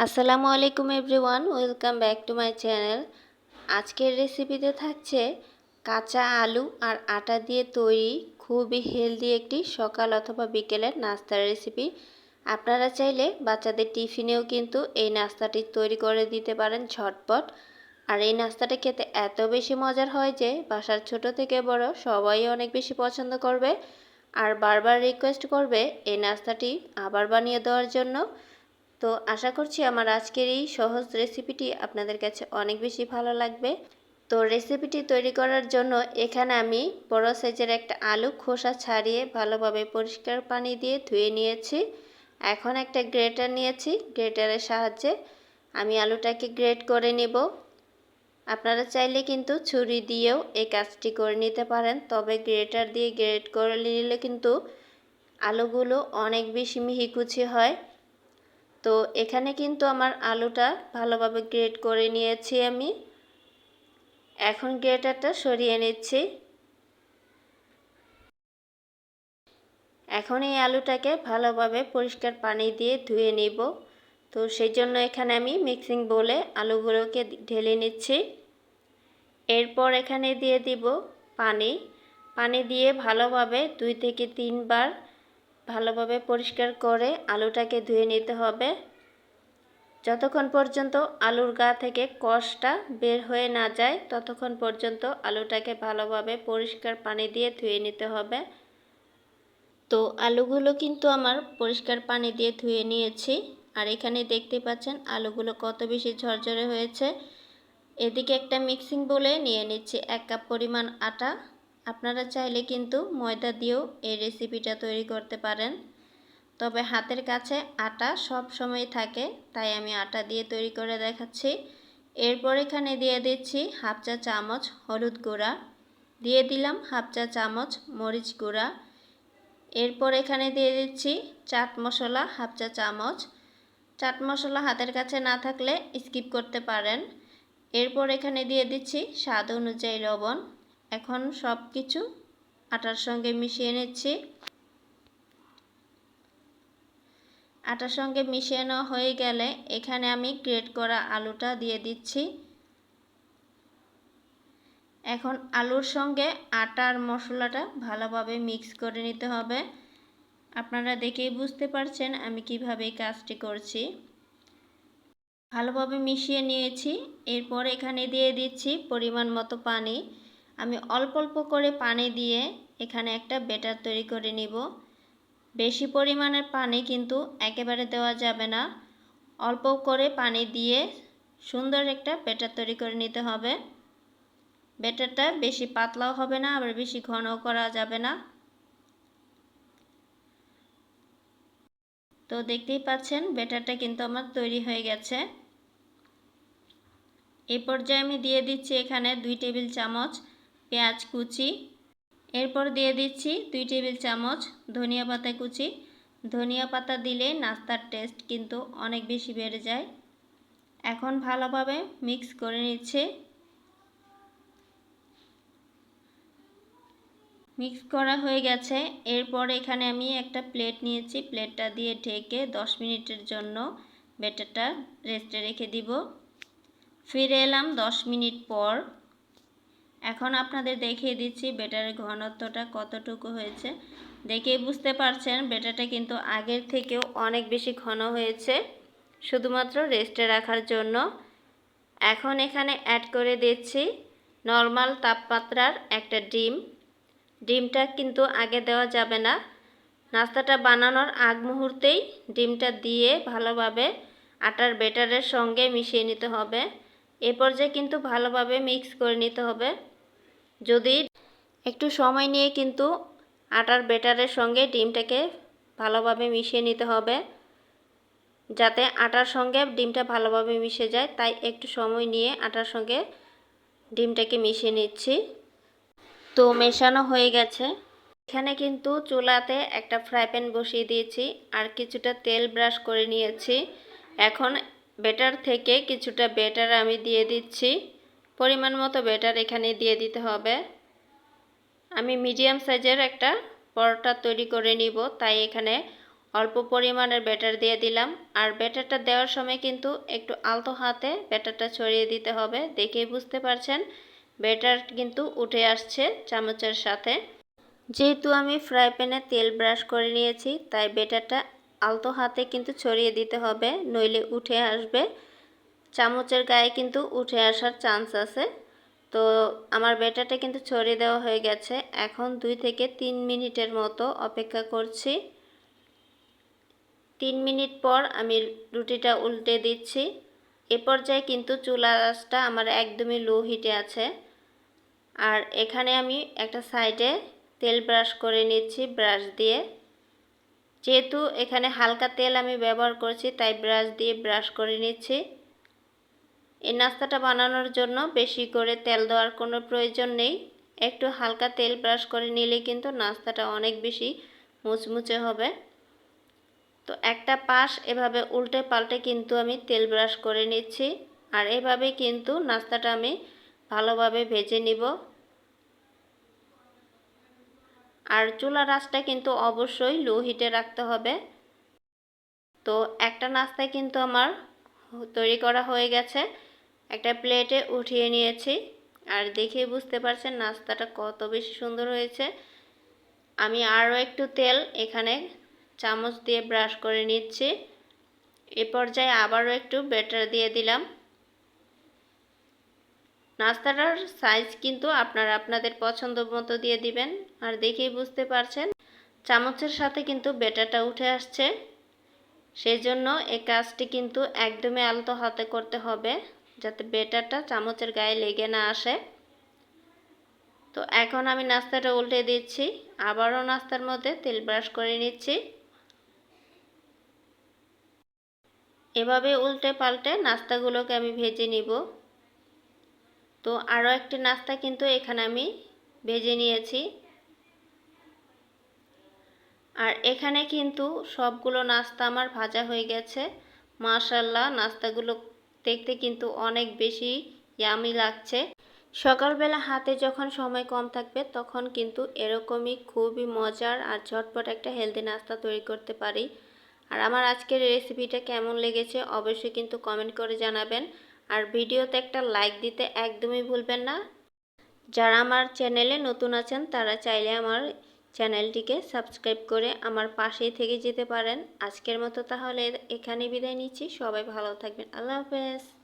আসসালামু আলাইকুম everyone, welcome back to my channel. আজকের রেসিপিতে থাকছে কাঁচা আলু আর আটা দিয়ে তৈরি খুবই হেলদি একটি সকাল অথবা বিকেলের নাস্তার রেসিপি। আপনারা চাইলে বাচ্চাদের টিফিনেও কিন্তু এই নাস্তাটি তৈরি করে দিতে পারেন ঝটপট। আর এই নাস্তাটা খেতে এত বেশি মজার হয় যে বাসার ছোট থেকে বড় সবাই অনেক বেশি পছন্দ করবে আর বারবার রিকোয়েস্ট করবে এই নাস্তাটি আবার বানিয়ে দেওয়ার জন্য। তো আশা করছি আমার আজকের এই সহজ রেসিপিটি আপনাদের কাছে অনেক বেশি ভালো লাগবে। তো রেসিপিটি তৈরি করার জন্য এখানে আমি বড় সাইজের একটা আলু খোসা ছাড়িয়ে ভালোভাবে পরিষ্কার পানি দিয়ে ধুয়ে নিয়েছি। এখন একটা গ্রেটার নিয়েছি, গ্রেটারের সাহায্যে আমি আলুটাকে গ্রেট করে নেব। আপনারা চাইলে কিন্তু ছুরি দিয়েও এই কাজটি করে নিতে পারেন, তবে গ্রেটার দিয়ে গ্রেট করে নিলে কিন্তু আলুগুলো অনেক বেশি মিহি হয়। তো এখানে কিন্তু আমার আলুটা ভালোভাবে গ্রেট করে নিয়েছি আমি। এখন গ্রেটারটা সরিয়ে নিচ্ছি। এখন এই আলুটাকে ভালোভাবে পরিষ্কার পানি দিয়ে ধুয়ে নিব। তো সেই জন্য এখানে আমি মিক্সিং বোলে আলুগুলোকে ঢেলে নিচ্ছি। এরপর এখানে দিয়ে দিব পানি। পানি দিয়ে ভালোভাবে 2 থেকে 3 বার ভালোভাবে পরিষ্কার করে আলুটাকে ধুয়ে নিতে হবে, যতক্ষণ পর্যন্ত আলুর গা থেকে কষটা বের হয়ে না যায় ততক্ষণ পর্যন্ত আলুটাকে ভালোভাবে পরিষ্কার পানি দিয়ে ধুয়ে নিতে হবে। তো আলুগুলো কিন্তু আমার পরিষ্কার পানি দিয়ে ধুয়ে নিয়েছি। আর এখানে দেখতে পাচ্ছেন আলুগুলো কত বেশি ঝরঝরে হয়েছে। এদিকে একটা মিক্সিং বোলে নিয়ে নিচ্ছি 1 কাপ পরিমাণ আটা। আপনারা চাইলে কিন্তু ময়দা দিয়েও এই রেসিপিটা তৈরি করতে পারেন, তবে হাতের কাছে আটা সব সময় থাকে তাই আমি আটা দিয়ে তৈরি করে দেখাচ্ছি। এরপর এখানে দিয়ে দিচ্ছি হাফ চা চামচ হলুদ গুঁড়া, দিয়ে দিলাম হাফ চা চামচ মরিচ গুঁড়া। এরপর এখানে দিয়ে দিচ্ছি চাট মশলা হাফ চা চামচ। চাট মশলা হাতের কাছে না থাকলে স্কিপ করতে পারেন। এরপর এখানে দিয়ে দিচ্ছি স্বাদ অনুযায়ী লবণ। এখন সব কিছু আটার সঙ্গে মিশিয়ে নিচ্ছি। আটার সঙ্গে মিশিয়ে নেওয়া হয়ে গেলে এখানে আমি গ্রেট করা আলুটা দিয়ে দিচ্ছি। এখন আলুর সঙ্গে আটার মশলাটা ভালোভাবে মিক্স করে নিতে হবে। আপনারা দেখেই বুঝতে পারছেন আমি কিভাবে এই কাজটি করছি। ভালোভাবে মিশিয়ে নিয়েছি। এরপর এখানে দিয়ে দিচ্ছি পরিমাণ মতো পানি। আমি অল্প অল্প করে পানি দিয়ে এখানে একটা ব্যাটার তৈরি করে নিব। বেশি পরিমাণের পানি কিন্তু একেবারে দেওয়া যাবে না, অল্প করে পানি দিয়ে সুন্দর একটা ব্যাটার তৈরি করে নিতে হবে। ব্যাটারটা বেশি পাতলাও হবে না আবার বেশি ঘনও করা যাবে না। তো দেখতেই পাচ্ছেন ব্যাটারটা কিন্তু আমার তৈরি হয়ে গেছে। এই পর্যায়ে আমি দিয়ে দিচ্ছি এখানে 2 টেবিল চামচ পেঁয়াজ কুচি। এরপর দিয়ে দিচ্ছি 2 টেবিল চামচ ধনিয়া পাতা কুচি। ধনিয়া পাতা দিলে নাস্তার টেস্ট কিন্তু অনেক বেশি বেড়ে যায়। এখন ভালোভাবে মিক্স করে নিচ্ছি। মিক্স করা হয়ে গেছে। এরপর এখানে আমি একটা প্লেট নিয়েছি, প্লেটটা দিয়ে ঢেকে 10 মিনিটের জন্য ব্যাটারটা রেস্টে রেখে দিব। ফিরে এলাম 10 মিনিট পর। এখন আপনাদের দেখিয়ে দিচ্ছি ব্যাটারের ঘনত্বটা কতটুকু হয়েছে। দেখেই বুঝতে পারছেন ব্যাটারটা কিন্তু আগের থেকেও অনেক বেশি ঘন হয়েছে, শুধুমাত্র রেস্টে রাখার জন্য। এখন এখানে অ্যাড করে দিচ্ছি নরমাল তাপমাত্রার একটা ডিম। ডিমটা কিন্তু আগে দেওয়া যাবে না, নাস্তাটা বানানোর আগ মুহূর্তেই ডিমটা দিয়ে ভালোভাবে আটার ব্যাটারের সঙ্গে মিশিয়ে নিতে হবে। এ পর্যায়ে কিন্তু ভালোভাবে মিক্স করে নিতে হবে। যদি একটু সময় নিয়ে কিন্তু আটার ব্যাটারের সঙ্গে ডিমটাকে ভালোভাবে মিশিয়ে নিতে হবে, যাতে আটার সঙ্গে ডিমটা ভালোভাবে মিশে যায়, তাই একটু সময় নিয়ে আটার সঙ্গে ডিমটাকে মিশিয়ে নিচ্ছি। তো মেশানো হয়ে গেছে। এখানে কিন্তু চুলাতে একটা ফ্রাই প্যান বসিয়ে দিয়েছি আর কিছুটা তেল ব্রাশ করে নিয়েছি। এখন ব্যাটার থেকে কিছুটা ব্যাটার আমি দিয়ে দিচ্ছি। পরিমাণ মতো ব্যাটার এখানে দিয়ে দিতে হবে। আমি মিডিয়াম সাইজের একটা পরোটা তৈরি করে নিব, তাই এখানে অল্প পরিমাণের ব্যাটার দিয়ে দিলাম। আর ব্যাটারটা দেওয়ার সময় কিন্তু একটু আলতো হাতে ব্যাটারটা ছড়িয়ে দিতে হবে। দেখেই বুঝতে পারছেন ব্যাটার কিন্তু উঠে আসছে চামচের সাথে। যেহেতু আমি ফ্রাই প্যানে তেল ব্রাশ করে নিয়েছি, তাই ব্যাটারটা আলতো হাতে কিন্তু ছড়িয়ে দিতে হবে, নইলে উঠে আসবে। চামচের গায়ে কিন্তু উঠে আসার চান্স আছে। তো আমার ব্যাটারটা কিন্তু ছড়িয়ে দেওয়া হয়ে গেছে। এখন 2 থেকে 3 মিনিটের মতো অপেক্ষা করছি। 3 মিনিট পর আমি রুটিটা উল্টে দিচ্ছি। এ পর্যায়ে কিন্তু চুলার আঁচটা আমার একদমই লো হিটে আছে। আর এখানে আমি একটা সাইডে তেল ব্রাশ করে নিচ্ছি ব্রাশ দিয়ে। যেহেতু এখানে হালকা তেল আমি ব্যবহার করছি, তাই ব্রাশ দিয়ে ব্রাশ করে নিচ্ছি। এই নাস্তাটা বানানোর জন্য বেশি করে তেল দেওয়ার কোনো প্রয়োজন নেই। একটু হালকা তেল ব্রাশ করে নিলে কিন্তু নাস্তাটা অনেক বেশি মুচমুচে হবে। তো একটা পাশ এভাবে উল্টে পাল্টে কিন্তু আমি তেল ব্রাশ করে নিচ্ছি। আর এভাবে কিন্তু নাস্তাটা আমি ভালোভাবে ভেজে নিব। আর চুলার আঁচটা কিন্তু অবশ্যই লো হিটে রাখতে হবে। তো একটা নাস্তায় কিন্তু আমার তৈরি করা হয়ে গেছে। একটা প্লেটে উঠিয়ে নিয়েছি। আর দেখে বুঝতে পারছেন নাস্তাটা কত বেশি সুন্দর হয়েছে। আমি আরও একটু তেল এখানে চামচ দিয়ে ব্রাশ করে নিচ্ছি। এ পর্যায়ে আবারও একটু ব্যাটার দিয়ে দিলাম। নাস্তাটার সাইজ কিন্তু আপনারা আপনাদের পছন্দ মতো দিয়ে দিবেন। আর দেখেই বুঝতে পারছেন চামচের সাথে কিন্তু ব্যাটারটা উঠে আসছে। সেই জন্য এই কাজটি কিন্তু একদমই আলতো হাতে করতে হবে, যাতে ব্যাটারটা চামচের গায়ে লেগে না আসে। তো এখন আমি নাস্তাটা উল্টে দিচ্ছি। আবারও নাস্তার মধ্যে তেল ব্রাশ করে নিচ্ছি। এভাবে উল্টে পাল্টে নাস্তাগুলোকে আমি ভেজে নিব। তো আরও একটি নাস্তা কিন্তু এখানে আমি ভেজে নিয়েছি। আর এখানে কিন্তু সবগুলো নাস্তা আমার ভাজা হয়ে গেছে। মাশাআল্লাহ, নাস্তাগুলো দেখতে কিন্তু অনেক বেশি ইয়ামি লাগছে। সকালবেলা হাতে যখন সময় কম থাকবে তখন কিন্তু এরকমই খুবই মজার আর ঝটপট একটা হেলদি নাস্তা তৈরি করতে পারি। আর আমার আজকের রেসিপিটা কেমন লেগেছে অবশ্যই কিন্তু কমেন্ট করে জানাবেন। আর ভিডিওতে একটা লাইক দিতে একদমই ভুলবেন না। যারা আমার চ্যানেলে নতুন আছেন তারা চাইলে আমার চ্যানেলটিকে সাবস্ক্রাইব করে আমার পাশেই থেকে যেতে পারেন। আজকের মতো তাহলে এখানেই বিদায় নিচ্ছি। সবাই ভালো থাকবেন। আল্লাহ হাফেজ।